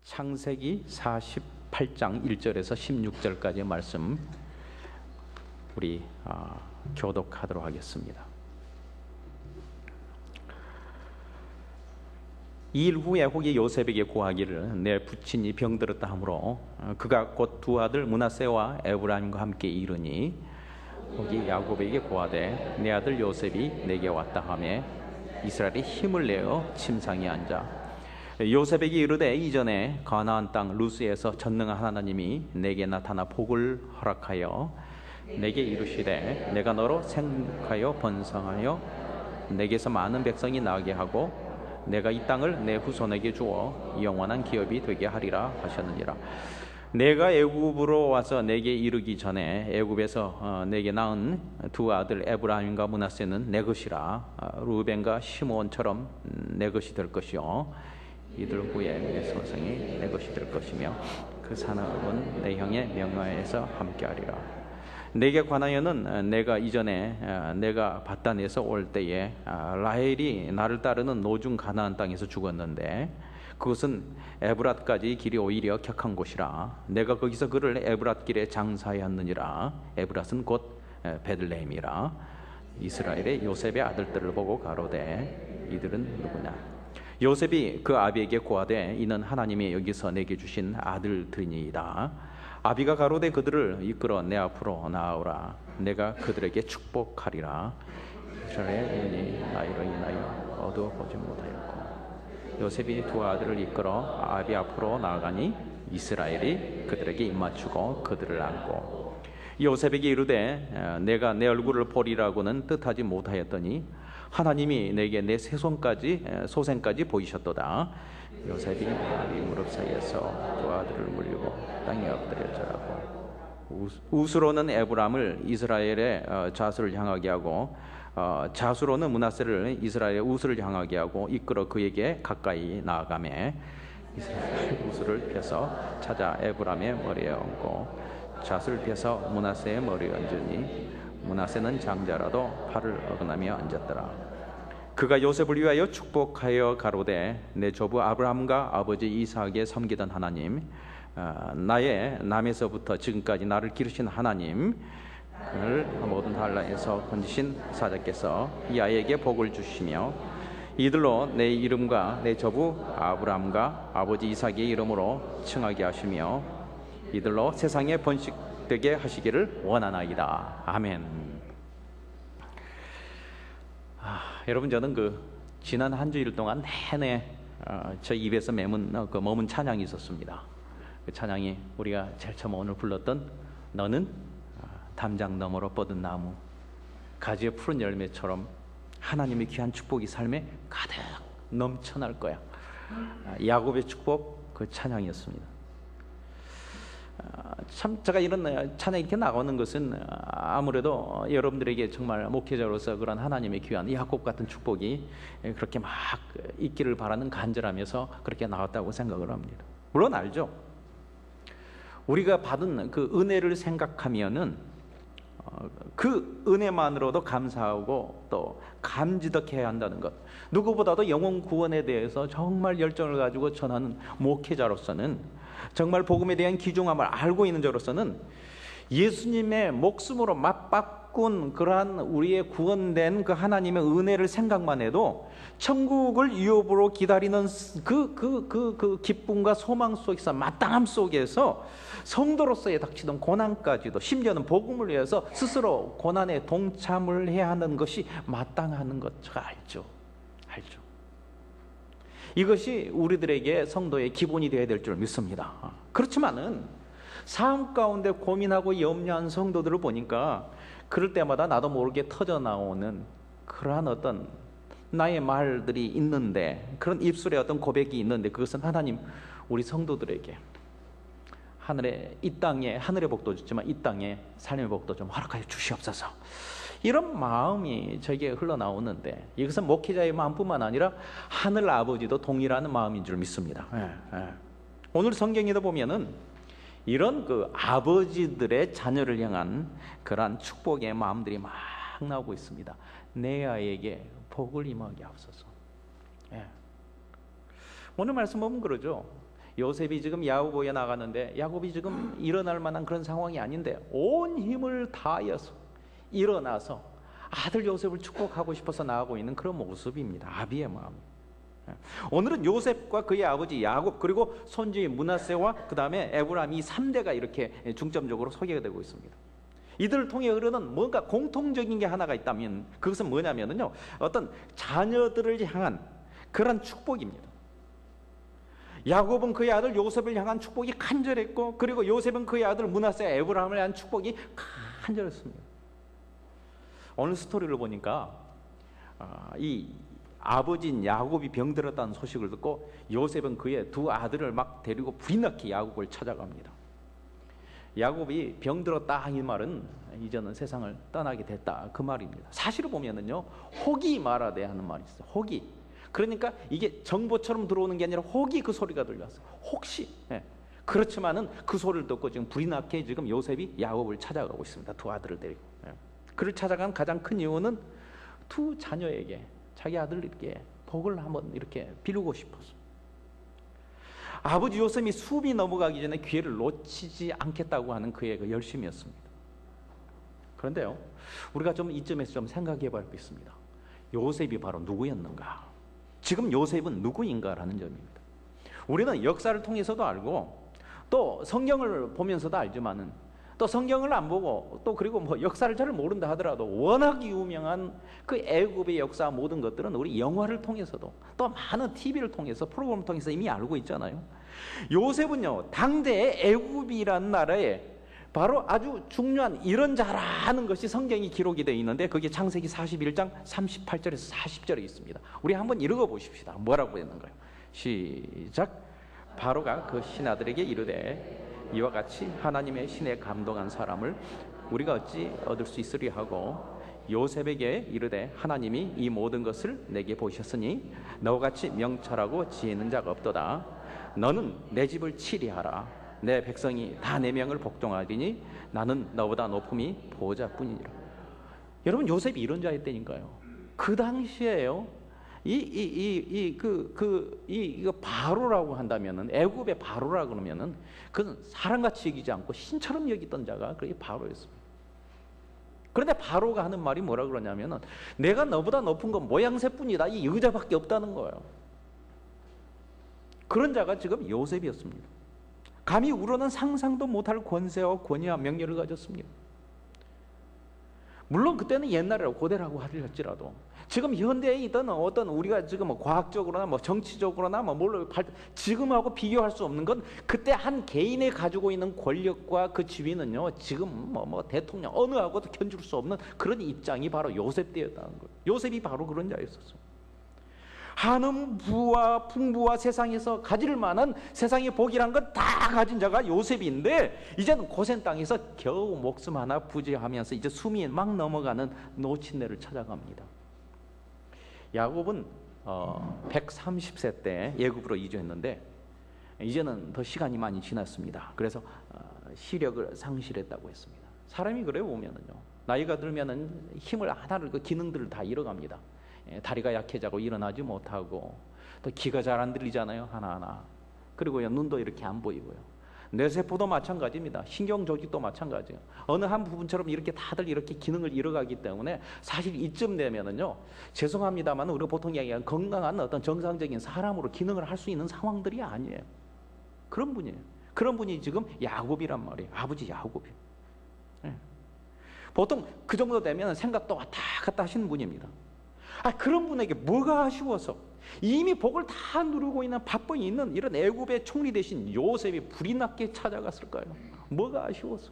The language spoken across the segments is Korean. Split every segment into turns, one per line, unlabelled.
창세기 48장 1절에서 16절까지의 말씀 우리 교독하도록 하겠습니다. 이 일 후에 야곱이 요셉에게 고하기를 내 부친이 병들었다 하므로 그가 곧 두 아들 므낫세와 에브라임과 함께 이르니 거기 야곱에게 고하되 내 아들 요셉이 내게 왔다 하매 이스라엘이 힘을 내어 침상에 앉아 요셉에게 이르되 이전에 가나안 땅 루스에서 전능한 하나님이 내게 나타나 복을 허락하여 내게 이르시되 내가 너로 생하여 번성하여 내게서 많은 백성이 나게 하고 내가 이 땅을 내 후손에게 주어 영원한 기업이 되게 하리라 하셨느니라. 내가 애굽으로 와서 내게 이르기 전에 애굽에서 내게 낳은 두 아들 에브라임과 므낫세는 내 것이라. 루벤과 시므온처럼 내 것이 될 것이요 이들 후에 내 소생이 내 것이 될 것이며 그 산업은 내 형의 명하에서 함께하리라. 내게 관하여는 내가 이전에 내가 바단에서 올 때에 라헬이 나를 따르는 노중 가나안 땅에서 죽었는데 그것은 에브랏까지 길이 오히려 격한 곳이라. 내가 거기서 그를 에브랏 길에 장사하였느니라. 에브랏은 곧 베들레헴이라. 이스라엘의 요셉의 아들들을 보고 가로되 이들은 누구냐. 요셉이 그 아비에게 고하되 이는 하나님이 여기서 내게 주신 아들들이니이다. 아비가 가로되 그들을 이끌어 내 앞으로 나아오라. 내가 그들에게 축복하리라. 이스라엘의 눈이 나이로 인하여 어두워 보지 못하였고 요셉이 두 아들을 이끌어 아비 앞으로 나아가니 이스라엘이 그들에게 입맞추고 그들을 안고 요셉에게 이르되 내가 내 얼굴을 보리라고는 뜻하지 못하였더니 하나님이 내게 내 소생까지 보이셨도다. 요셉이 아비 무릎 사이에서 두 아들을 물리고 땅에 엎드려 절하고 우스로는 에브람을 이스라엘의 좌수를 향하게 하고 자수로는 므낫세를 이스라엘의 우스를 향하게 하고 이끌어 그에게 가까이 나아가매 이스라엘 우스를 펴서 찾아 에브람의 머리에 얹고 자수를 펴서 므낫세의 머리에 얹으니 므낫세는 장자라도 팔을 어긋나며 앉았더라. 그가 요셉을 위하여 축복하여 가로되 내 조부 아브라함과 아버지 이삭에 섬기던 하나님, 나의 남에서부터 지금까지 나를 기르신 하나님, 그를 모든 한란에서 건지신 사자께서 이 아이에게 복을 주시며 이들로 내 이름과 내 조부 아브라함과 아버지 이삭의 이름으로 칭하게 하시며 이들로 세상에 번식되게 하시기를 원하나이다. 아멘. 여러분, 저는 지난 한 주일 동안 내내 저 입에서 머문 찬양이 있었습니다. 그 찬양이 우리가 제일 처음 오늘 불렀던 너는 담장 너머로 뻗은 나무 가지에 푸른 열매처럼 하나님의 귀한 축복이 삶에 가득 넘쳐날 거야. 야곱의 축복, 그 찬양이었습니다. 참 제가 이런 찬양이 이렇게 나오는 것은 아무래도 여러분들에게 정말 목회자로서 그런 하나님의 귀한 야곱 같은 축복이 그렇게 막 있기를 바라는 간절함에서 그렇게 나왔다고 생각을 합니다. 물론 알죠. 우리가 받은 그 은혜를 생각하면은 그 은혜만으로도 감사하고 또 감지덕해야 한다는 것. 누구보다도 영혼 구원에 대해서 정말 열정을 가지고 전하는 목회자로서는 정말 복음에 대한 귀중함을 알고 있는 자로서는 예수님의 목숨으로 맞바꾼 그러한 우리의 구원된 그 하나님의 은혜를 생각만 해도 천국을 유업으로 기다리는 그 기쁨과 소망 속에서 마땅함 속에서 성도로서의 닥치던 고난까지도 심지어는 복음을 위해서 스스로 고난에 동참을 해야 하는 것이 마땅한 것 제가 알죠. 이것이 우리들에게 성도의 기본이 되어야 될 줄 믿습니다. 그렇지만은 삶 가운데 고민하고 염려한 성도들을 보니까 그럴 때마다 나도 모르게 터져 나오는 그러한 어떤 나의 말들이 있는데, 그런 입술에 어떤 고백이 있는데, 그것은 하나님 우리 성도들에게 이 땅에 하늘의 복도 주지만 이 땅에 삶의 복도 좀 허락하여 주시옵소서, 이런 마음이 저에게 흘러나오는데, 이것은 목회자의 마음뿐만 아니라 하늘 아버지도 동일한 마음인 줄 믿습니다. 오늘 성경에도 보면은 이런 아버지들의 자녀를 향한 그러한 축복의 마음들이 막 나오고 있습니다. 내 아이에게 복을 임하게 하옵소서. 오늘 말씀 보면 그러죠. 요셉이 지금 야고보에 나가는데 야곱이 지금 일어날 만한 그런 상황이 아닌데 온 힘을 다하여서 일어나서 아들 요셉을 축복하고 싶어서 나가고 있는 그런 모습입니다. 아비의 마음. 오늘은 요셉과 그의 아버지 야곱 그리고 손주인 므낫세와 그 다음에 에브라임 이 3대가 이렇게 중점적으로 소개가 되고 있습니다. 이들을 통해 흐르는 뭔가 공통적인 게 하나가 있다면 그것은 뭐냐면요, 어떤 자녀들을 향한 그런 축복입니다. 야곱은 그의 아들 요셉을 향한 축복이 간절했고, 그리고 요셉은 그의 아들 므낫세 에브라임을 향한 축복이 간절했습니다. 오늘 스토리를 보니까 이 아버지인 야곱이 병들었다는 소식을 듣고 요셉은 그의 두 아들을 막 데리고 불이 나게 야곱을 찾아갑니다. 야곱이 병들었다 이 말은 이제는 세상을 떠나게 됐다 그 말입니다. 사실을 보면은요, 혹이 말하되 하는 말이 있어요. 혹이. 그러니까 이게 정보처럼 들어오는 게 아니라 혹이 그 소리가 들렸어요. 혹시. 그렇지만은 그 소리를 듣고 지금 불이 나게 지금 요셉이 야곱을 찾아가고 있습니다. 두 아들을 데리고. 그를 찾아간 가장 큰 이유는 두 자녀에게 자기 아들에게 복을 한번 이렇게 비르고 싶어서. 아버지 요셉이 숨이 넘어가기 전에 기회를 놓치지 않겠다고 하는 그의 그 열심이었습니다. 그런데요, 우리가 좀 이점에서 좀 생각해 봐야 겠습니다. 요셉이 바로 누구였는가? 지금 요셉은 누구인가라는 점입니다. 우리는 역사를 통해서도 알고 또 성경을 보면서도 알지만은 또 성경을 안 보고 또 그리고 뭐 역사를 잘 모른다 하더라도 워낙 유명한 그 애굽의 역사 모든 것들은 우리 영화를 통해서도 또 많은 TV를 통해서 프로그램을 통해서 이미 알고 있잖아요. 요셉은요, 당대의 애굽이라는 나라에 바로 아주 중요한 이런 자라는 것이 성경이 기록이 되어 있는데 그게 창세기 41장 38절에서 40절에 있습니다. 우리 한번 읽어 보십시다. 뭐라고 했는가요? 시작. 바로가 그 신하들에게 이르되 이와 같이 하나님의 신에 감동한 사람을 우리가 어찌 얻을 수 있으리 하고 요셉에게 이르되 하나님이 이 모든 것을 내게 보셨으니 너와 같이 명철하고 지혜 있는 자가 없도다. 너는 내 집을 치리하라. 내 백성이 다 내 명을 복종하리니 나는 너보다 높음이 보호자뿐이니라. 여러분, 요셉이 이런 자였다니까요. 그 당시에요, 이거 바로라고 한다면은, 애굽의 바로라 그러면은 그는 사람같이 여기지 않고 신처럼 여기던 자가 그게 바로였습니다. 그런데 바로가 하는 말이 뭐라 그러냐면은 내가 너보다 높은 건 모양새뿐이다, 이 여자밖에 없다는 거예요. 그런 자가 지금 요셉이었습니다. 감히 우러는 상상도 못할 권세와 권위와 명예를 가졌습니다. 물론 그때는 옛날이라고 고대라고 할지라도 지금 현대에 있던 어떤 우리가 지금 뭐 과학적으로나 뭐 정치적으로나 뭐 뭘로 지금하고 비교할 수 없는 건 그때 한 개인이 가지고 있는 권력과 그 지위는요, 지금 뭐 대통령 어느하고도 견줄 수 없는 그런 입장이 바로 요셉 때였다는 거예요. 요셉이 바로 그런 자였었어요. 한음 부와 풍부와 세상에서 가질 만한 세상의 복이란 건 다 가진 자가 요셉인데 이제는 고센 땅에서 겨우 목숨 하나 부지하면서 이제 숨이 막 넘어가는 노친네를 찾아갑니다. 야곱은 130세 때 애굽으로 이주했는데 이제는 더 시간이 많이 지났습니다. 그래서 시력을 상실했다고 했습니다. 사람이 그래요, 보면은요. 나이가 들면은 힘을 하나를 그 기능들을 다 잃어갑니다. 다리가 약해지고 일어나지 못하고 또 귀가 잘 안 들리잖아요, 하나하나. 그리고요, 눈도 이렇게 안 보이고요. 뇌세포도 마찬가지입니다. 신경 조직도 마찬가지예요. 어느 한 부분처럼 이렇게 다들 이렇게 기능을 잃어가기 때문에 사실 이쯤 되면은요, 죄송합니다만 우리가 보통 얘기하는 건강한 어떤 정상적인 사람으로 기능을 할 수 있는 상황들이 아니에요. 그런 분이에요. 그런 분이 지금 야곱이란 말이에요. 아버지 야곱이. 보통 그 정도 되면 생각도 왔다 갔다 하시는 분입니다. 그런 분에게 뭐가 아쉬워서 이미 복을 다 누르고 있는 바쁘게 있는 이런 애굽의 총리 대신 요셉이 불이 나게 찾아갔을까요? 뭐가 아쉬워서?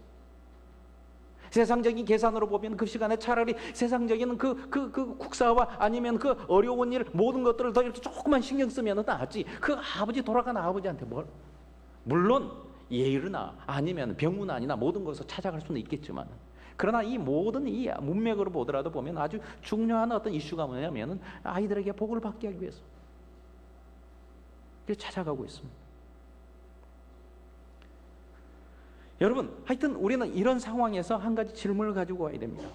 세상적인 계산으로 보면 그 시간에 차라리 세상적인 그 국사와 아니면 그 어려운 일 모든 것들을 더 이렇게 조금만 신경 쓰면 낫지. 그 아버지 돌아간 아버지한테 뭘? 물론 예의나 아니면 병문안이나 모든 것을 찾아갈 수는 있겠지만, 그러나 이 모든 이 문맥으로 보더라도 보면 아주 중요한 어떤 이슈가 뭐냐면은 아이들에게 복을 받게 하기 위해서 찾아가고 있습니다. 여러분, 하여튼 우리는 이런 상황에서 한 가지 질문을 가지고 와야 됩니다.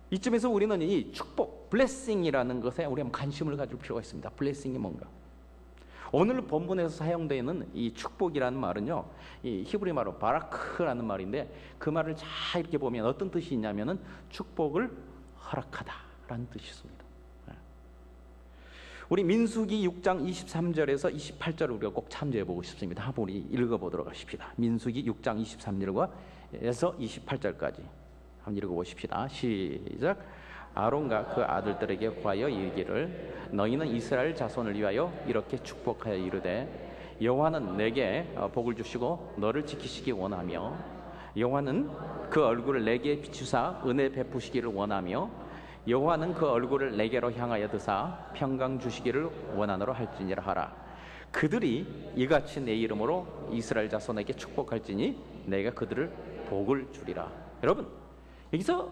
이쯤에서 우리는 이 축복, 블레싱이라는 것에 우리 한번 관심을 가질 필요가 있습니다. 블레싱이 뭔가? 오늘 본문에서 사용되는 이 축복이라는 말은요, 이 히브리 말로 바라크라는 말인데 그 말을 잘 이렇게 보면 어떤 뜻이 있냐면은 축복을 허락하다라는 뜻이 있습니다. 우리 민수기 6장 23절에서 28절을 우리가 꼭 참조해 보고 싶습니다. 한번 우리 읽어보도록 하십시다. 민수기 6장 23절에서 28절까지 한번 읽어보십시다. 시작. 아론과 그 아들들에게 구하여 이르기를 너희는 이스라엘 자손을 위하여 이렇게 축복하여 이르되 여호와는 내게 복을 주시고 너를 지키시기 원하며 여호와는 그 얼굴을 내게 비추사 은혜 베푸시기를 원하며 여호와는 그 얼굴을 내게로 향하여 드사 평강 주시기를 원하노라 할지니라 하라. 그들이 이같이 내 이름으로 이스라엘 자손에게 축복할지니 내가 그들을 복을 주리라. 여러분, 여기서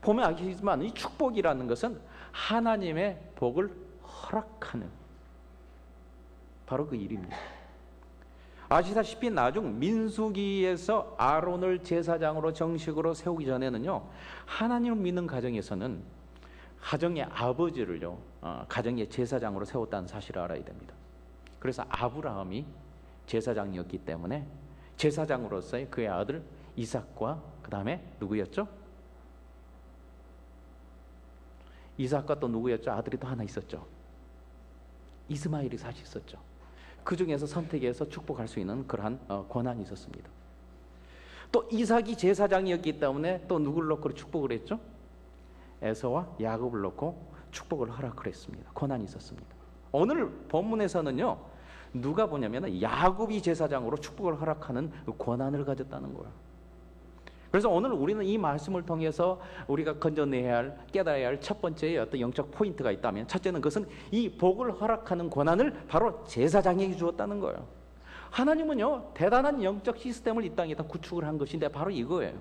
보면 아시겠지만 이 축복이라는 것은 하나님의 복을 허락하는 바로 그 일입니다. 아시다시피 나중 민수기에서 아론을 제사장으로 정식으로 세우기 전에는요, 하나님을 믿는 가정에서는 가정의 아버지를요, 가정의 제사장으로 세웠다는 사실을 알아야 됩니다. 그래서 아브라함이 제사장이었기 때문에 제사장으로서의 그의 아들 이삭과 그 다음에 누구였죠? 이삭과 또 누구였죠? 아들이 또 하나 있었죠. 이스마엘이 사실 있었죠. 그 중에서 선택해서 축복할 수 있는 그러한 권한이 있었습니다. 또 이삭이 제사장이었기 때문에 또 누구를 놓고 축복을 했죠? 에서와 야곱을 놓고 축복을 허락을 했습니다. 권한이 있었습니다. 오늘 본문에서는요, 누가 보냐면 야곱이 제사장으로 축복을 허락하는 그 권한을 가졌다는 거예요. 그래서 오늘 우리는 이 말씀을 통해서 우리가 건져내야 할, 깨달아야 할 첫 번째의 어떤 영적 포인트가 있다면, 첫째는 그것은 이 복을 허락하는 권한을 바로 제사장에게 주었다는 거예요. 하나님은요, 대단한 영적 시스템을 이 땅에다 구축을 한 것인데 바로 이거예요.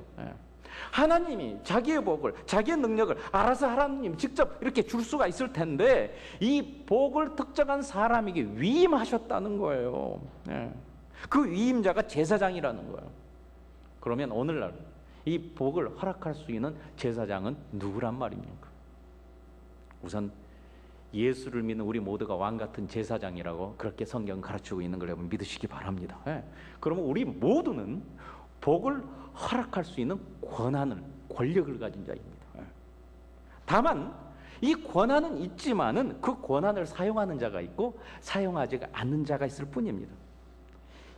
하나님이 자기의 복을, 자기의 능력을 알아서 하나님 직접 이렇게 줄 수가 있을 텐데 이 복을 특정한 사람에게 위임하셨다는 거예요. 그 위임자가 제사장이라는 거예요. 그러면 오늘날 이 복을 허락할 수 있는 제사장은 누구란 말입니까? 우선 예수를 믿는 우리 모두가 왕 같은 제사장이라고 그렇게 성경 가르치고 있는 걸 여러분 믿으시기 바랍니다. 그러면 우리 모두는 복을 허락할 수 있는 권한을, 권력을 가진 자입니다. 다만 이 권한은 있지만은 그 권한을 사용하는 자가 있고 사용하지 않는 자가 있을 뿐입니다.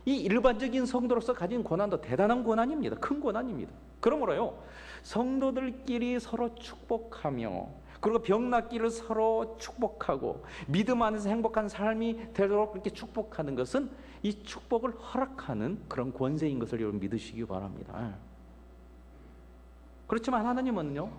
이 일반적인 성도로서 가진 권한도 대단한 권한입니다. 큰 권한입니다. 그러므로요, 성도들끼리 서로 축복하며 그리고 병낫기를 서로 축복하고 믿음 안에서 행복한 삶이 되도록 그렇게 축복하는 것은 이 축복을 허락하는 그런 권세인 것을 여러분 믿으시기 바랍니다. 그렇지만 하나님은요,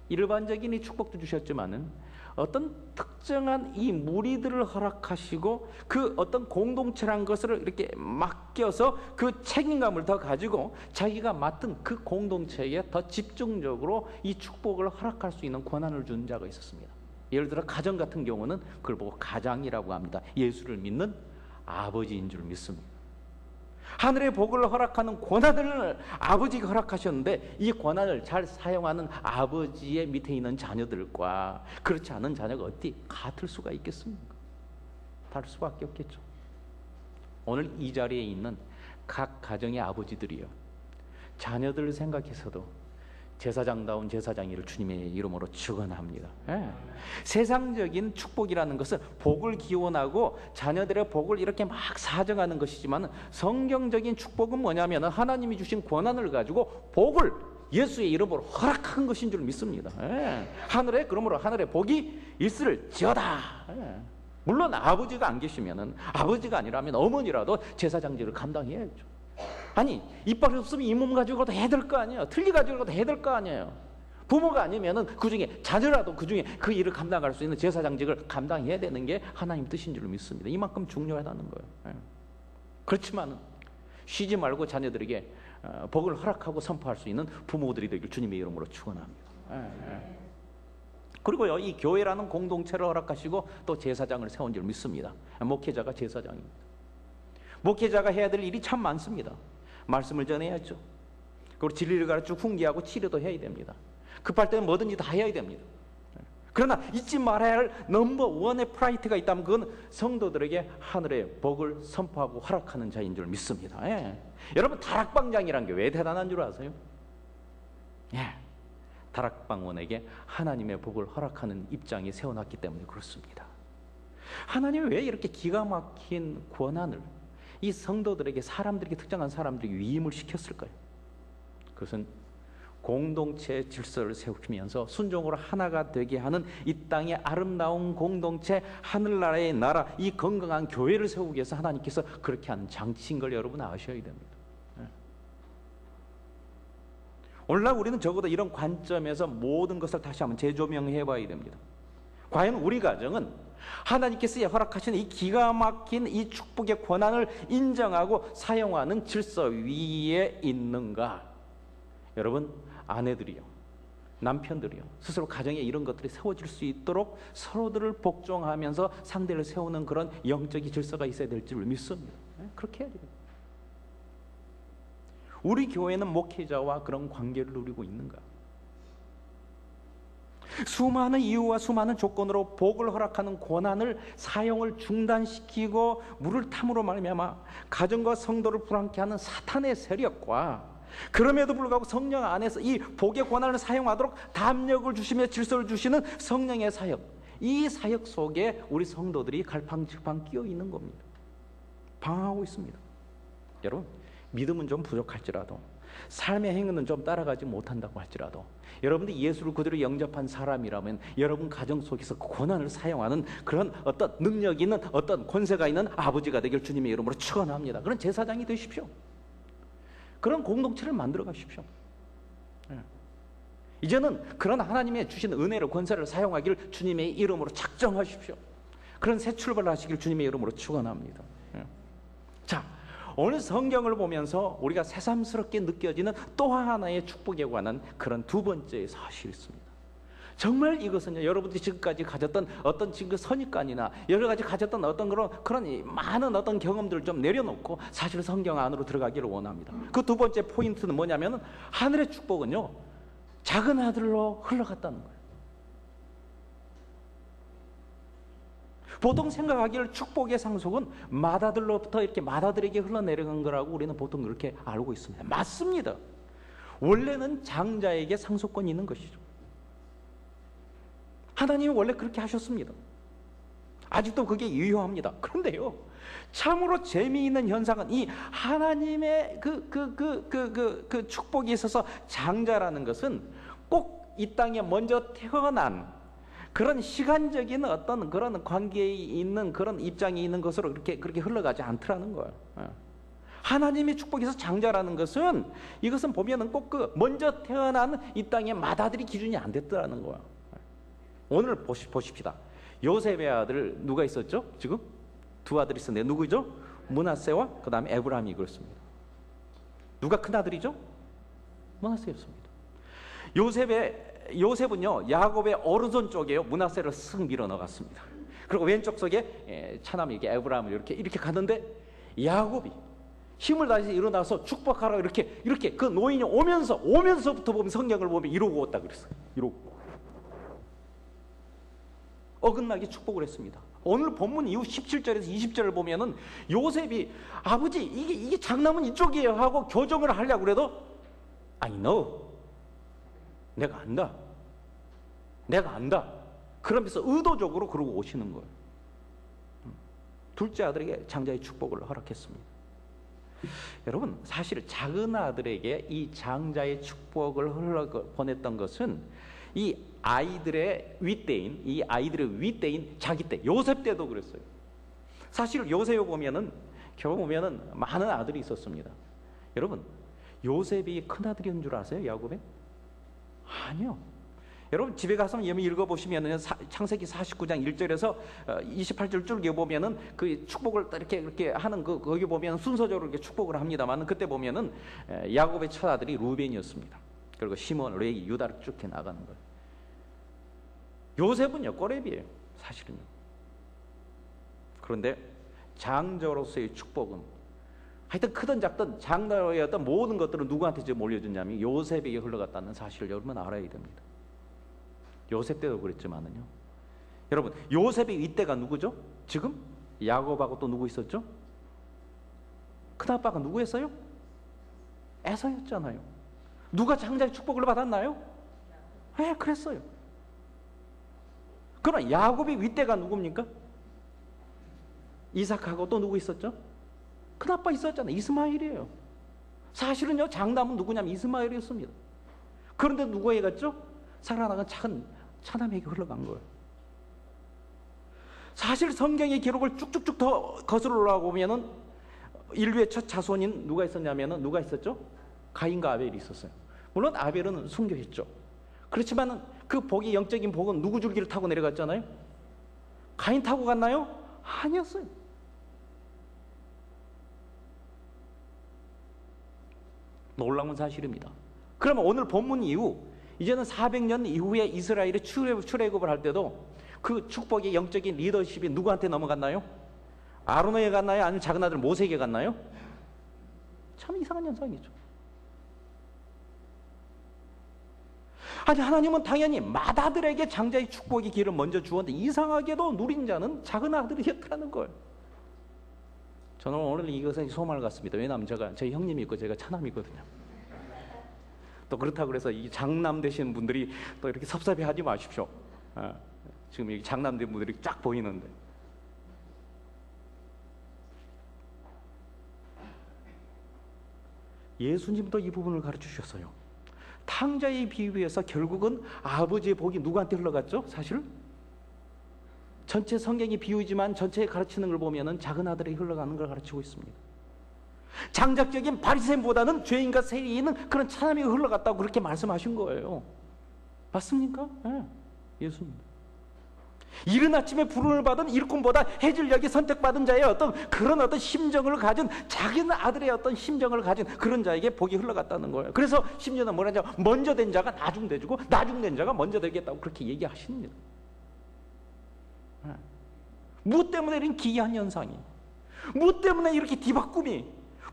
일반적인 이 축복도 주셨지만은 어떤 특정한 이 무리들을 허락하시고 그 어떤 공동체란 것을 이렇게 맡겨서 그 책임감을 더 가지고 자기가 맡은 그 공동체에 더 집중적으로 이 축복을 허락할 수 있는 권한을 준 자가 있었습니다. 예를 들어 가정 같은 경우는 그걸 보고 가장이라고 합니다. 예수를 믿는 아버지인 줄 믿습니다. 하늘의 복을 허락하는 권한을 아버지가 허락하셨는데 이 권한을 잘 사용하는 아버지의 밑에 있는 자녀들과 그렇지 않은 자녀가 어디 같을 수가 있겠습니까? 다를 수밖에 없겠죠. 오늘 이 자리에 있는 각 가정의 아버지들이요, 자녀들을 생각해서도 제사장다운 제사장이를 주님의 이름으로 축원합니다. 세상적인 축복이라는 것은 복을 기원하고 자녀들의 복을 이렇게 막 사정하는 것이지만 성경적인 축복은 뭐냐면 하나님이 주신 권한을 가지고 복을 예수의 이름으로 허락한 것인 줄 믿습니다. 하늘에, 그러므로 하늘에 복이 있을지어다. 물론 아버지가 안 계시면은, 아버지가 아니라면 어머니라도 제사장직을 감당해야죠. 아니, 이빨이 없으면 이 몸 가지고도 해야 될 거 아니에요. 틀니 가지고도 해야 될 거 아니에요. 부모가 아니면은 그 중에 자녀라도 그 중에 그 일을 감당할 수 있는 제사장직을 감당해야 되는 게 하나님 뜻인 줄 믿습니다. 이만큼 중요하다는 거예요. 그렇지만 쉬지 말고 자녀들에게 복을 허락하고 선포할 수 있는 부모들이 되길 주님의 이름으로 축원합니다. 그리고요, 이 교회라는 공동체를 허락하시고 또 제사장을 세운 줄 믿습니다. 목회자가 제사장입니다. 목회자가 해야 될 일이 참 많습니다. 말씀을 전해야죠. 그리고 진리를 가르치고 훈계하고 치료도 해야 됩니다. 급할 때는 뭐든지 다 해야 됩니다. 그러나 잊지 말아야 할 넘버 원의 프라이트가 있다면 그건 성도들에게 하늘의 복을 선포하고 허락하는 자인 줄 믿습니다. 예. 여러분, 다락방장이란 게 왜 대단한 줄 아세요? 예. 다락방원에게 하나님의 복을 허락하는 입장이 세워놨기 때문에 그렇습니다. 하나님이 왜 이렇게 기가 막힌 권한을 이 성도들에게, 사람들에게, 특정한 사람들에게 위임을 시켰을까요? 그것은 공동체의 질서를 세우면서 순종으로 하나가 되게 하는 이 땅의 아름다운 공동체, 하늘나라의 나라, 이 건강한 교회를 세우기 위해서 하나님께서 그렇게 하는 장치인 걸 여러분 아셔야 됩니다. 오늘날 우리는 적어도 이런 관점에서 모든 것을 다시 한번 재조명해 봐야 됩니다. 과연 우리 가정은 하나님께서 허락하신 이 기가 막힌 이 축복의 권한을 인정하고 사용하는 질서 위에 있는가? 여러분, 아내들이요, 남편들이요, 스스로 가정에 이런 것들이 세워질 수 있도록 서로들을 복종하면서 상대를 세우는 그런 영적인 질서가 있어야 될 줄 믿습니다. 그렇게 해야 돼요. 우리 교회는 목회자와 그런 관계를 누리고 있는가? 수많은 이유와 수많은 조건으로 복을 허락하는 권한을 사용을 중단시키고 물을 탐으로 말미암아 가정과 성도를 불안케 하는 사탄의 세력과, 그럼에도 불구하고 성령 안에서 이 복의 권한을 사용하도록 담력을 주시며 질서를 주시는 성령의 사역, 이 사역 속에 우리 성도들이 갈팡질팡 끼어 있는 겁니다. 방황하고 있습니다. 여러분, 믿음은 좀 부족할지라도, 삶의 행위는 좀 따라가지 못한다고 할지라도, 여러분들이 예수를 그대로 영접한 사람이라면 여러분 가정 속에서 그 권한을 사용하는 그런 어떤 능력이 있는, 어떤 권세가 있는 아버지가 되길 주님의 이름으로 축원합니다. 그런 제사장이 되십시오. 그런 공동체를 만들어 가십시오. 이제는 그런 하나님의 주신 은혜를, 권세를 사용하기를 주님의 이름으로 작정하십시오. 그런 새 출발을 하시길 주님의 이름으로 축원합니다. 자, 오늘 성경을 보면서 우리가 새삼스럽게 느껴지는 또 하나의 축복에 관한 그런 두 번째의 사실이 있습니다. 정말 이것은요, 여러분들이 지금까지 가졌던 어떤 지금 그 선입관이나 여러 가지 가졌던 어떤 그런 많은 어떤 경험들을 좀 내려놓고 사실 성경 안으로 들어가기를 원합니다. 그 두 번째 포인트는 뭐냐면, 하늘의 축복은요, 작은 아들로 흘러갔다는 거예요. 보통 생각하기를 축복의 상속은 맏아들로부터 이렇게 맏아들에게 흘러내려간 거라고 우리는 보통 그렇게 알고 있습니다. 맞습니다. 원래는 장자에게 상속권이 있는 것이죠. 하나님이 원래 그렇게 하셨습니다. 아직도 그게 유효합니다. 그런데요, 참으로 재미있는 현상은 이 하나님의 그 축복이 있어서 장자라는 것은 꼭 이 땅에 먼저 태어난 그런 시간적인 어떤 그런 관계에 있는 그런 입장이 있는 것으로 그렇게 흘러가지 않더라는 거예요. 하나님의 축복에서 장자라는 것은, 이것은 보면은 꼭 그 먼저 태어난 이 땅의 맏아들이 기준이 안 됐더라는 거예요. 오늘 보십시다. 요셉의 아들 누가 있었죠? 지금 두 아들이 있었는데 누구죠? 므낫세와 그 다음에 에브라임이 그렇습니다. 누가 큰 아들이죠? 므낫세였습니다. 요셉은요, 야곱의 오른손 쪽에요, 므낫세를 쓱 밀어 넣었습니다. 그리고 왼쪽 속에 차남이 에브라임을 이렇게 갔는데, 야곱이 힘을 다해서 일어나서 축복하라고 이렇게 그 노인이 오면서부터 보면, 성경을 보면 이러고 왔다 그랬어요. 이러고 어긋나게 축복을 했습니다. 오늘 본문 이후 17절에서 20절을 보면은 요셉이, 아버지 이게 장남은 이쪽이에요 하고 교정을 하려고 그래도, I know, 내가 안다. 그러면서 의도적으로 그러고 오시는 거예요. 둘째 아들에게 장자의 축복을 허락했습니다. 여러분, 사실 작은 아들에게 이 장자의 축복을 보냈던 것은 이 아이들의 윗대인 자기 때, 요셉 때도 그랬어요. 사실 요셉에 보면은 많은 아들이 있었습니다. 여러분, 요셉이 큰 아들이었는 줄 아세요, 야곱에? 아니요. 여러분, 집에 가서 읽어보시면은 창세기 49장 1절에서 28절 쭉 보면은 그 축복을 이렇게 하는 거기 보면 순서적으로 이렇게 축복을 합니다만, 그때 보면은 야곱의 첫 아들이 루벤이었습니다. 그리고 시몬, 레위, 유다를 쭉 나가는 거예요. 요셉은요, 꼬레비예요, 사실은요. 그런데 장자로서의 축복은, 하여튼 크든 작든 장자로의 어떤 모든 것들은 누구한테 지금 올려줬냐면 요셉에게 흘러갔다는 사실을 여러분 알아야 됩니다. 요셉 때도 그랬지만은요, 여러분, 요셉의 윗대가 누구죠? 지금 야곱하고 또 누구 있었죠? 큰아빠가 누구였어요? 에서였잖아요. 누가 장자의 축복을 받았나요? 네, 그랬어요. 그러나 야곱의 윗대가 누굽니까? 이삭하고 또 누구 있었죠? 큰아빠 있었잖아요. 이스마엘이에요. 사실은요, 장남은 누구냐면 이스마엘이었습니다. 그런데 누구에게 갔죠? 살아나간 작은 차남에게 흘러간 거예요. 사실 성경의 기록을 쭉쭉쭉 더 거슬러 올라가 보면은 인류의 첫 자손인 누가 있었냐면은 누가 있었죠? 가인과 아벨이 있었어요. 물론 아벨은 순교했죠. 그렇지만은 그 복이, 영적인 복은 누구 줄기를 타고 내려갔잖아요? 가인 타고 갔나요? 아니었어요. 놀라운 사실입니다. 그러면 오늘 본문 이후 이제는 400년 이후에 이스라엘이 출애굽을 할 때도 그 축복의 영적인 리더십이 누구한테 넘어갔나요? 아론에게 갔나요? 아니면 작은 아들 모세에게 갔나요? 참 이상한 현상이죠. 아니, 하나님은 당연히 맏아들에게 장자의 축복의 길을 먼저 주었는데 이상하게도 누린 자는 작은 아들이었다는 거예요. 저는 오늘 이것은 소망을 갖습니다. 왜냐하면 제 형님이 있고 제가 차남이거든요. 또 그렇다고 해서 이 장남 되시는 분들이 또 이렇게 섭섭해하지 마십시오. 지금 이 장남 된 분들이 쫙 보이는데, 예수님도 이 부분을 가르쳐 주셨어요. 탕자의 비유에서 결국은 아버지의 복이 누구한테 흘러갔죠? 사실 전체 성경이 비유지만 전체에 가르치는 걸 보면은 작은 아들에게 흘러가는 걸 가르치고 있습니다. 장작적인 바리새인보다는 죄인과 세리인은 그런 차남에게 흘러갔다고 그렇게 말씀하신 거예요. 맞습니까? 네, 예수님. 이른 아침에 부름을 받은 일꾼보다 해질녘에 선택받은 자의 어떤 그런 어떤 심정을 가진, 작은 아들의 어떤 심정을 가진 그런 자에게 복이 흘러갔다는 거예요. 그래서 심지어는 뭐라냐, 먼저 된 자가 나중 되주고 나중 된 자가 먼저 되겠다고 그렇게 얘기하십니다. 무엇 때문에 이런 기이한 현상이, 무엇 때문에 이렇게 뒤바꿈이,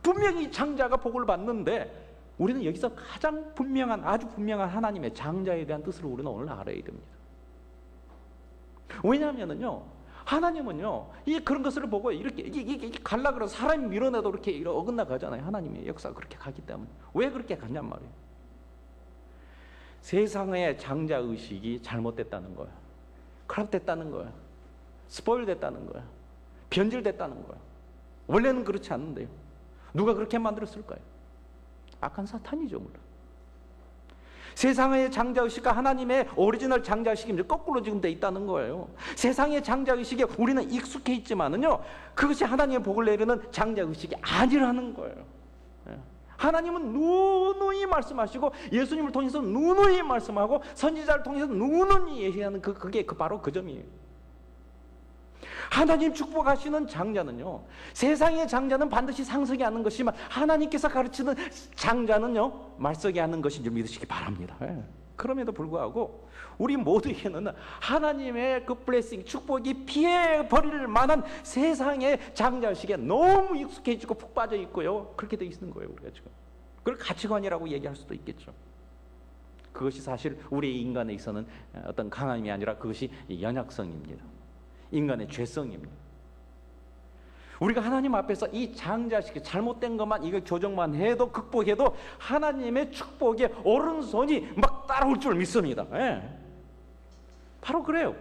분명히 장자가 복을 받는데 우리는 여기서 가장 분명한, 아주 분명한 하나님의 장자에 대한 뜻을 우리는 오늘 알아야 됩니다. 왜냐하면은요, 하나님은요, 그런 것을 보고 이렇게 갈라 그래서 사람이 밀어내도 이렇게 어긋나 가잖아요. 하나님의 역사가 그렇게 가기 때문에. 왜 그렇게 갔냔 말이에요. 세상의 장자 의식이 잘못됐다는 거예요. 크랍됐다는 거예요. 스포일 됐다는 거예요. 변질됐다는 거예요. 원래는 그렇지 않는데요. 누가 그렇게 만들었을까요? 악한 사탄이죠, 물론. 세상의 장자의식과 하나님의 오리지널 장자의식이 거꾸로 지금 돼 있다는 거예요. 세상의 장자의식에 우리는 익숙해 있지만은요, 그것이 하나님의 복을 내리는 장자의식이 아니라는 거예요. 하나님은 누누이 말씀하시고 예수님을 통해서 누누이 말씀하고 선지자를 통해서 누누이 얘기하는 그게 바로 그 점이에요. 하나님 축복하시는 장자는요, 세상의 장자는 반드시 상속이 하는 것이지만 하나님께서 가르치는 장자는요, 말석이 하는 것인 줄 믿으시기 바랍니다. 그럼에도 불구하고 우리 모두에게는 하나님의 그 블레싱, 축복이 피해버릴 만한 세상의 장자의식에 너무 익숙해지고 푹 빠져 있고요, 그렇게 돼 있는 거예요. 우리가 지금 그걸 가치관이라고 얘기할 수도 있겠죠. 그것이 사실 우리 인간에 있어서는 어떤 강함이 아니라 그것이 연약성입니다. 인간의 죄성입니다. 우리가 하나님 앞에서 이 장자식, 잘못된 것만 이거 교정만 해도, 극복해도 하나님의 축복에 오른손이 막 따라올 줄 믿습니다. 바로 그래요.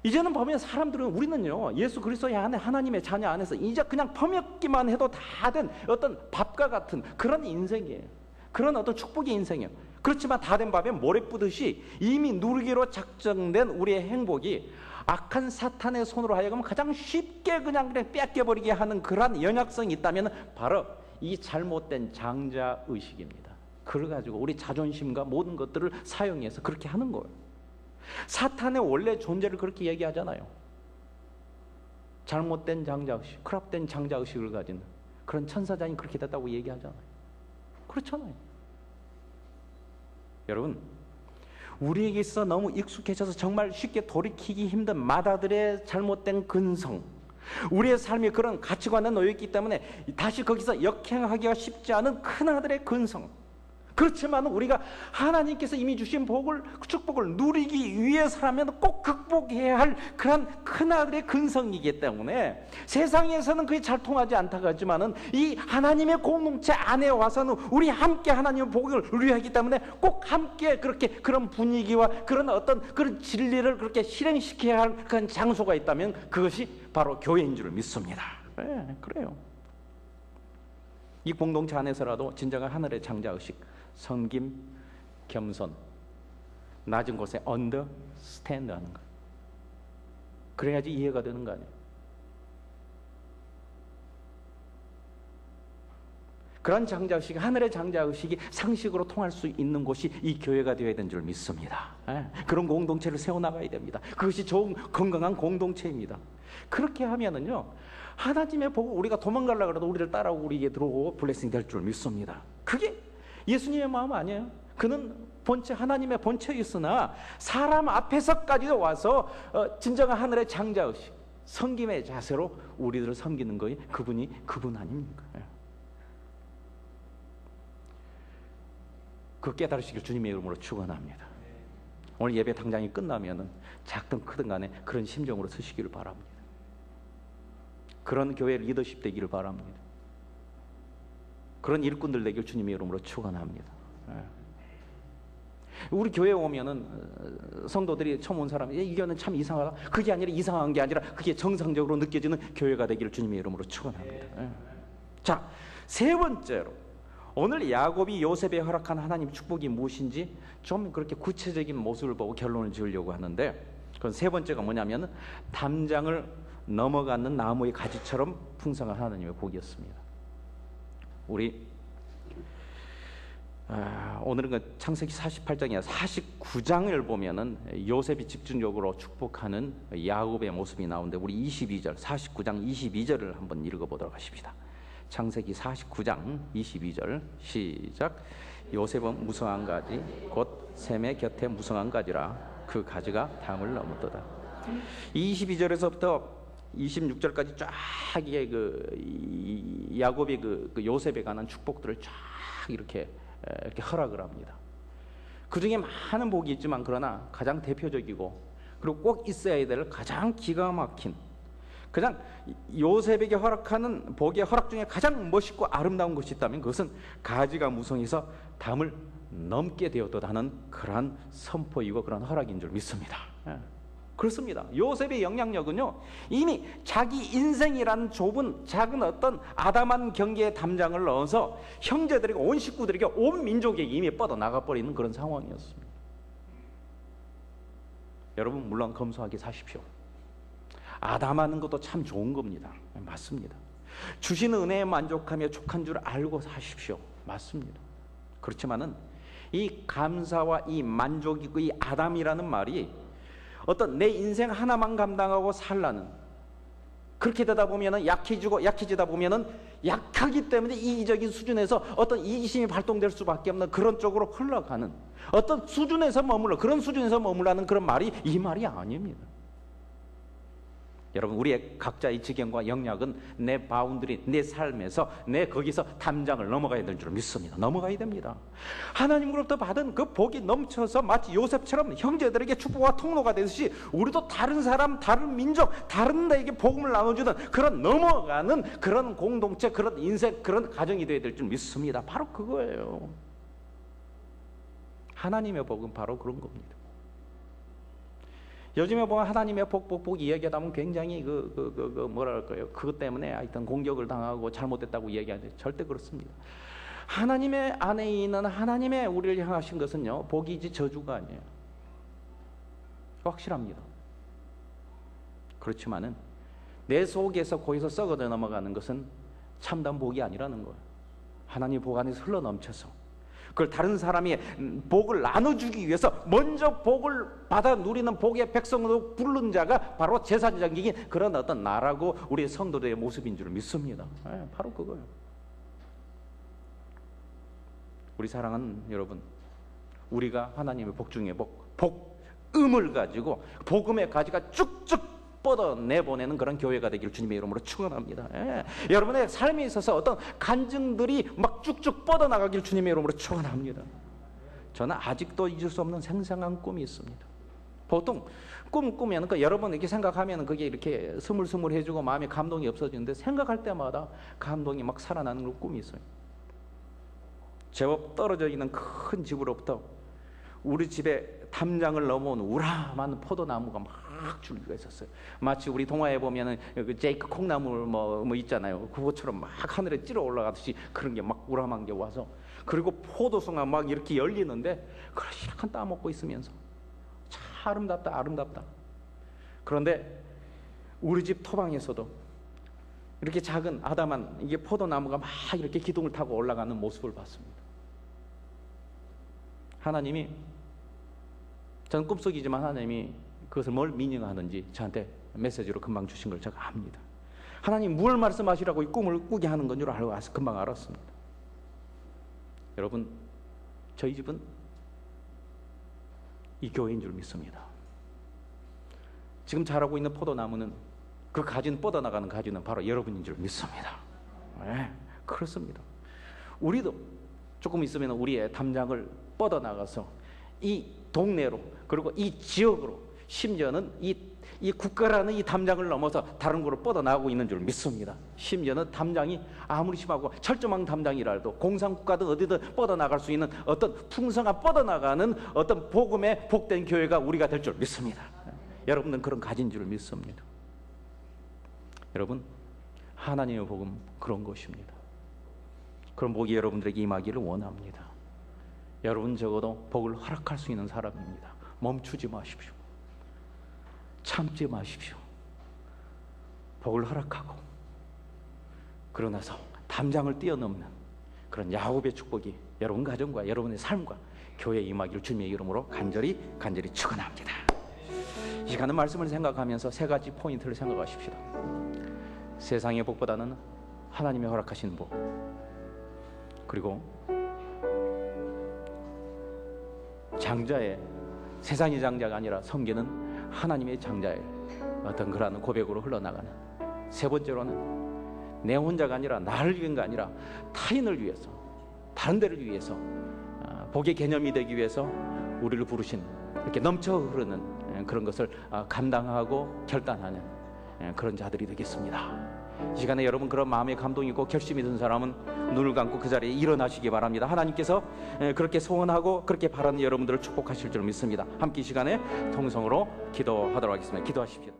이제는 보면 사람들은, 우리는요, 예수 그리스도의 안에 하나님의 자녀 안에서 이제 그냥 퍼먹기만 해도 다 된 어떤 밥과 같은 그런 인생이에요. 그런 어떤 축복의 인생이에요. 그렇지만 다 된 밥에 모래 뿌듯이 이미 누리기로 작정된 우리의 행복이 악한 사탄의 손으로 하여금 가장 쉽게 그냥 뺏겨버리게 하는 그러한 연약성이 있다면 바로 이 잘못된 장자의식입니다. 그걸 가지고 우리 자존심과 모든 것들을 사용해서 그렇게 하는 거예요. 사탄의 원래 존재를 그렇게 얘기하잖아요. 잘못된 장자의식, 크랍된 장자의식을 가진 그런 천사장이 그렇게 됐다고 얘기하잖아요. 그렇잖아요. 여러분, 우리에게 있어 너무 익숙해져서 정말 쉽게 돌이키기 힘든 맏아들의 잘못된 근성, 우리의 삶이 그런 가치관에 놓여있기 때문에 다시 거기서 역행하기가 쉽지 않은 큰아들의 근성, 그렇지만 우리가 하나님께서 이미 주신 복을, 축복을 누리기 위해서라면 꼭 극복해야 할 그런 큰아들의 근성이기 때문에 세상에서는 그게 잘 통하지 않다고 하지만은 이 하나님의 공동체 안에 와서는 우리 함께 하나님의 복을 누려야 하기 때문에 꼭 함께 그렇게 그런 분위기와 그런 어떤 그런 진리를 그렇게 실행시켜야 할 그런 장소가 있다면 그것이 바로 교회인 줄 믿습니다. 네, 그래요. 이 공동체 안에서라도 진정한 하늘의 장자의식, 섬김, 겸손, 낮은 곳에 언더스탠드 하는 거. 그래야지 이해가 되는 거 아니에요. 그런 장자의식이, 하늘의 장자의식이 상식으로 통할 수 있는 곳이 이 교회가 되어야 되는 줄 믿습니다. 그런 공동체를 세워나가야 됩니다. 그것이 좋은 건강한 공동체입니다. 그렇게 하면은요, 하나님의 복을 우리가 도망가려고 해도 우리를 따라오고 우리에게 들어오고 블레싱 될 줄 믿습니다. 그게 예수님의 마음 아니에요? 그는 본체, 하나님의 본체였으나 사람 앞에서까지 와서 진정한 하늘의 장자의식, 섬김의 자세로 우리들을 섬기는 거예요. 그분이 그분 아닙니까? 그 깨달으시길 주님의 이름으로 축원합니다. 오늘 예배 당장이 끝나면은 작든 크든 간에 그런 심정으로 서시기를 바랍니다. 그런 교회 리더십 되기를 바랍니다. 그런 일꾼들 되길 주님의 이름으로 축원합니다. 우리 교회에 오면은 성도들이 처음 온 사람이 이거는 참 이상하다. 그게 아니라 이상한 게 아니라 그게 정상적으로 느껴지는 교회가 되기를 주님의 이름으로 축원합니다. 자, 세 번째로 오늘 야곱이 요셉에 허락한 하나님 축복이 무엇인지 좀 그렇게 구체적인 모습을 보고 결론을 지으려고 하는데, 그건 세 번째가 뭐냐면 담장을 넘어가는 나무의 가지처럼 풍성한 하나님의 복이었습니다. 우리 오늘은 그 창세기 48장이 아니라 49장을 보면은 요셉이 집중적으로 축복하는 야곱의 모습이 나오는데, 우리 22절, 49장 22절을 한번 읽어보도록 하십시다. 창세기 49장 22절 시작. 요셉은 무성한 가지 곧 셈의 곁에 무성한 가지라 그 가지가 담을 넘었도다. 22절에서부터 26절까지 쫙 이게 야곱이 그 요셉에 관한 축복들을 쫙 이렇게 허락을 합니다. 그 중에 많은 복이 있지만 그러나 가장 대표적이고 그리고 꼭 있어야 될 가장 기가 막힌, 그냥 요셉에게 허락하는 복의 허락 중에 가장 멋있고 아름다운 것이 있다면 그것은 가지가 무성해서 담을 넘게 되었다는 그러한 선포이고 그런 허락인 줄 믿습니다. 그렇습니다. 요셉의 영향력은요, 이미 자기 인생이라는 좁은 작은 어떤 아담한 경계의 담장을 넣어서 형제들에게, 온 식구들에게, 온 민족에게 이미 뻗어나가버리는 그런 상황이었습니다. 여러분, 물론 검소하게 사십시오. 아담하는 것도 참 좋은 겁니다. 맞습니다. 주시는 은혜에 만족하며 족한 줄 알고 사십시오. 맞습니다. 그렇지만은 이 감사와 이 만족이고 이 아담이라는 말이 어떤 내 인생 하나만 감당하고 살라는, 그렇게 되다 보면은 약해지다 보면은 약하기 때문에 이기적인 수준에서 어떤 이기심이 발동될 수밖에 없는 그런 쪽으로 흘러가는 어떤 수준에서 머물러, 그런 수준에서 머물라는 그런 말이 이 말이 아닙니다. 여러분, 우리의 각자의 지경과 영역은 내 바운드리, 내 삶에서 내 거기서 담장을 넘어가야 될 줄 믿습니다. 넘어가야 됩니다. 하나님으로부터 받은 그 복이 넘쳐서 마치 요셉처럼 형제들에게 축복과 통로가 되듯이 우리도 다른 사람, 다른 민족, 다른 데에게 복음을 나눠주는 그런 넘어가는 그런 공동체, 그런 인생, 그런 가정이 되어야 될 줄 믿습니다. 바로 그거예요. 하나님의 복은 바로 그런 겁니다. 요즘에 보면 하나님의 복 이야기하다 보면 굉장히 뭐랄까요, 그것 때문에 하여튼 공격을 당하고 잘못됐다고 이야기하는데 절대 그렇습니다. 하나님의 안에 있는 하나님의 우리를 향하신 것은요, 복이지 저주가 아니에요. 확실합니다. 그렇지만은 내 속에서 거기서 썩어져 넘어가는 것은 참담 복이 아니라는 거예요. 하나님 복 안에서 흘러 넘쳐서 그걸 다른 사람이 복을 나눠주기 위해서 먼저 복을 받아 누리는 복의 백성으로 부른 자가 바로 제사장적인 그런 어떤 나라고 우리 성도들의 모습인 줄 믿습니다. 바로 그거예요. 우리 사랑하는 여러분, 우리가 하나님의 복 중에 복음을 가지고 복음의 가지가 쭉쭉 뻗어내보내는 그런 교회가 되기를 주님의 이름으로 축원합니다. 예. 여러분의 삶에 있어서 어떤 간증들이 막 쭉쭉 뻗어나가기를 주님의 이름으로 축원합니다. 저는 아직도 잊을 수 없는 생생한 꿈이 있습니다. 보통 꿈 꾸면 여러분 이렇게 생각하면 그게 이렇게 스물스물해지고 마음에 감동이 없어지는데, 생각할 때마다 감동이 막 살아나는 그런 꿈이 있어요. 제법 떨어져 있는 큰 집으로부터 우리 집에 담장을 넘어온 우람한 포도나무가 막 줄기가 있었어요. 마치 우리 동화에 보면은 그 제이크 콩나물 뭐 있잖아요. 그것처럼 막 하늘에 찌러 올라가듯이 그런 게 막 우람한 게 와서, 그리고 포도송아 막 이렇게 열리는데 그걸 실컷 따먹고 있으면서 참 아름답다, 아름답다. 그런데 우리 집 토방에서도 이렇게 작은 아담한 이게 포도나무가 막 이렇게 기둥을 타고 올라가는 모습을 봤습니다. 하나님이, 저는 꿈속이지만 하나님이 그것을 뭘 미닝하는지 저한테 메시지로 금방 주신 걸 제가 압니다. 하나님 뭘 말씀하시라고 이 꿈을 꾸게 하는 건 줄 알고 금방 알았습니다. 여러분, 저희 집은 이 교회인 줄 믿습니다. 지금 자라고 있는 포도나무는, 그 가진, 뻗어나가는 가지는 바로 여러분인 줄 믿습니다. 네, 그렇습니다. 우리도 조금 있으면 우리의 담장을 뻗어나가서 이 동네로, 그리고 이 지역으로, 심지어는 이 국가라는 이 담장을 넘어서 다른 곳으로 뻗어나가고 있는 줄 믿습니다. 심지어는 담장이 아무리 심하고 철조망 담장이라도 공산국가든 어디든 뻗어나갈 수 있는 어떤 풍성한 뻗어나가는 어떤 복음의 복된 교회가 우리가 될 줄 믿습니다. 여러분은 그런 가진 줄 믿습니다. 여러분, 하나님의 복음 그런 것입니다. 그런 복이 여러분들에게 임하기를 원합니다. 여러분 적어도 복을 허락할 수 있는 사람입니다. 멈추지 마십시오. 참지 마십시오. 복을 허락하고 그러나서 담장을 뛰어넘는 그런 야곱의 축복이 여러분 가정과 여러분의 삶과 교회에 임하기를 주님의 이름으로 간절히 축원합니다. 이 시간은 말씀을 생각하면서 세 가지 포인트를 생각하십시다. 세상의 복보다는 하나님이 허락하신 복, 그리고 장자의, 세상의 장자가 아니라 섬기는 하나님의 장자의 어떤 그러한 고백으로 흘러나가는, 세 번째로는 내 혼자가 아니라 나를 위한 게 아니라 타인을 위해서, 다른 데를 위해서, 복의 개념이 되기 위해서 우리를 부르신, 이렇게 넘쳐 흐르는 그런 것을 감당하고 결단하는 그런 자들이 되겠습니다. 이 시간에 여러분 그런 마음의 감동이 있고 결심이 든 사람은 눈을 감고 그 자리에 일어나시기 바랍니다. 하나님께서 그렇게 소원하고 그렇게 바라는 여러분들을 축복하실 줄 믿습니다. 함께 이 시간에 통성으로 기도하도록 하겠습니다. 기도하십시오.